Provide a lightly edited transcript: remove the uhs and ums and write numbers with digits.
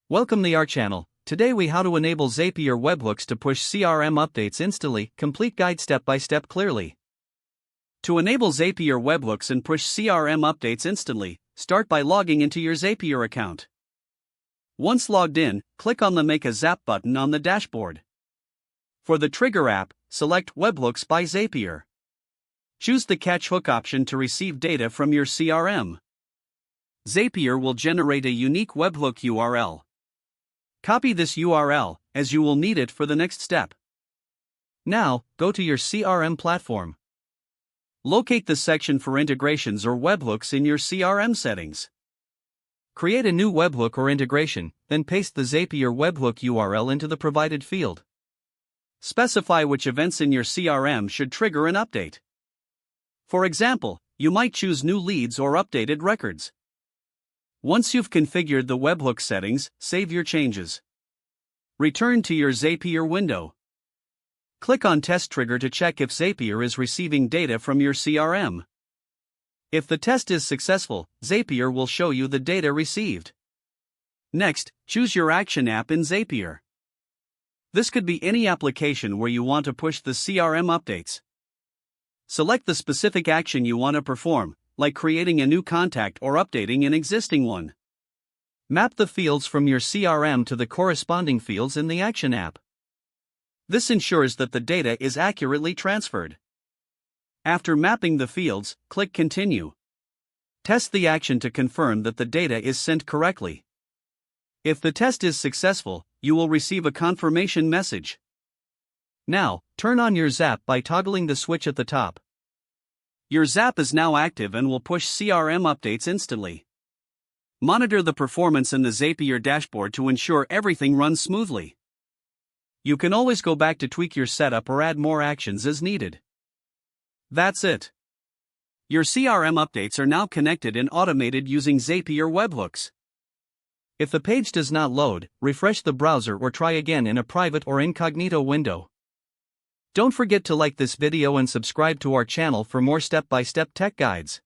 Welcome to our channel. Today we how to enable Zapier webhooks to push CRM updates instantly. Complete guide step by step clearly. To enable Zapier webhooks and push CRM updates instantly, start by logging into your Zapier account. Once logged in, click on the Make a Zap button on the dashboard. For the trigger app, select Webhooks by Zapier. Choose the Catch Hook option to receive data from your CRM. Zapier will generate a unique webhook URL. Copy this URL, as you will need it for the next step. Now, go to your CRM platform. Locate the section for integrations or webhooks in your CRM settings. Create a new webhook or integration, then paste the Zapier webhook URL into the provided field. Specify which events in your CRM should trigger an update. For example, you might choose new leads or updated records. Once you've configured the webhook settings, save your changes. Return to your Zapier window. Click on Test Trigger to check if Zapier is receiving data from your CRM. If the test is successful, Zapier will show you the data received. Next, choose your action app in Zapier. This could be any application where you want to push the CRM updates. Select the specific action you want to perform, like creating a new contact or updating an existing one. Map the fields from your CRM to the corresponding fields in the Action app. This ensures that the data is accurately transferred. After mapping the fields, click Continue. Test the action to confirm that the data is sent correctly. If the test is successful, you will receive a confirmation message. Now, turn on your Zap by toggling the switch at the top. Your Zap is now active and will push CRM updates instantly. Monitor the performance in the Zapier dashboard to ensure everything runs smoothly. You can always go back to tweak your setup or add more actions as needed. That's it. Your CRM updates are now connected and automated using Zapier webhooks. If the page does not load, refresh the browser or try again in a private or incognito window. Don't forget to like this video and subscribe to our channel for more step-by-step tech guides.